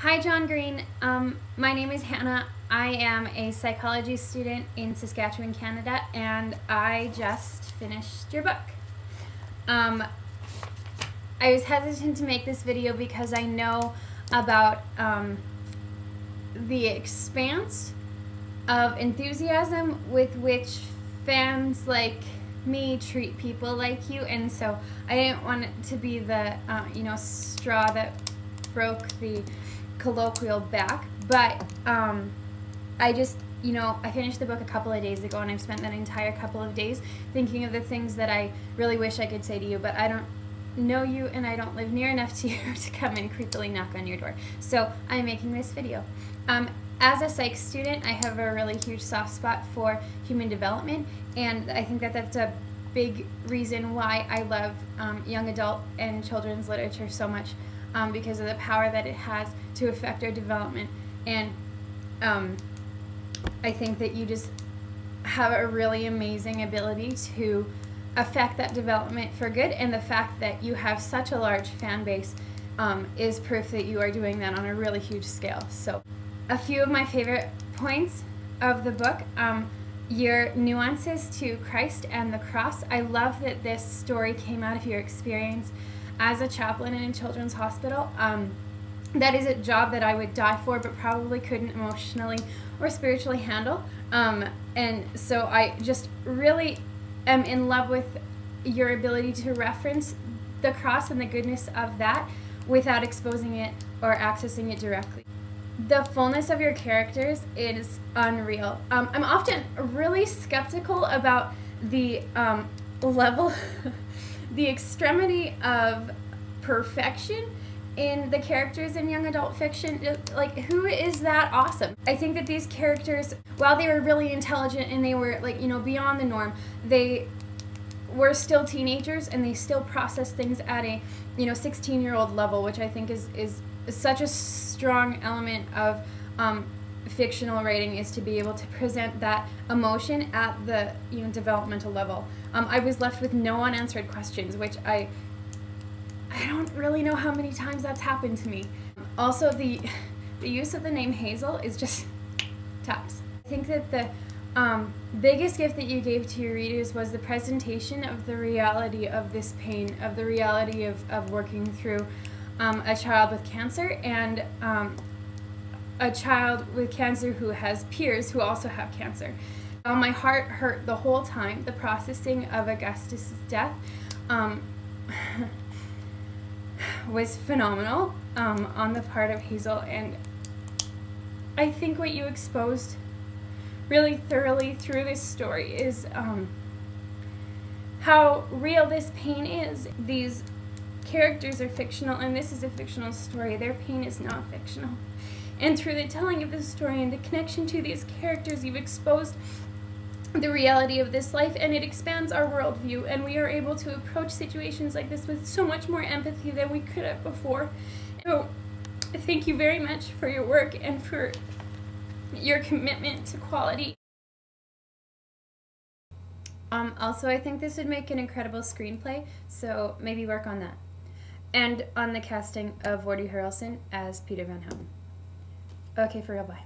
Hi, John Green. My name is Hannah. I am a psychology student in Saskatchewan, Canada, and I just finished your book. I was hesitant to make this video because I know about the expanse of enthusiasm with which fans like me treat people like you, and so I didn't want it to be the straw that broke the colloquial back, but I just, I finished the book a couple of days ago, and I've spent that entire couple of days thinking of the things that I really wish I could say to you, but I don't know you and I don't live near enough to you to come and creepily knock on your door. So I'm making this video. As a psych student, I have a really huge soft spot for human development, and I think that that's a big reason why I love young adult and children's literature so much, because of the power that it has to affect our development. And I think that you just have a really amazing ability to affect that development for good, and the fact that you have such a large fan base is proof that you are doing that on a really huge scale. So a few of my favorite points of the book, your nuances to Christ and the cross. I love that this story came out of your experience as a chaplain in a children's hospital. That is a job that I would die for, but probably couldn't emotionally or spiritually handle. And so I just really am in love with your ability to reference the cross and the goodness of that without exposing it or accessing it directly. The fullness of your characters is unreal. I'm often really skeptical about the level, the extremity of perfection in the characters in young adult fiction. Like, who is that awesome? I think that these characters, while they were really intelligent and they were beyond the norm, they were still teenagers and they still process things at a 16-year-old level, which I think is such a strong element of fictional writing, is to be able to present that emotion at the developmental level. I was left with no unanswered questions, which I don't really know how many times that's happened to me. Also, the use of the name Hazel is just tops. I think that the biggest gift that you gave to your readers was the presentation of the reality of this pain, of the reality of working through a child with cancer, and a child with cancer who has peers who also have cancer. My heart hurt the whole time. The processing of Augustus's death was phenomenal on the part of Hazel, and I think what you exposed really thoroughly through this story is how real this pain is. These characters are fictional, and this is a fictional story. Their pain is not fictional. And through the telling of this story and the connection to these characters, you've exposed the reality of this life, and it expands our worldview, and we are able to approach situations like this with so much more empathy than we could have before. So thank you very much for your work and for your commitment to quality. Also, I think this would make an incredible screenplay, so maybe work on that. And on the casting of Woody Harrelson as Peter Van Houten. Okay, for real, bye.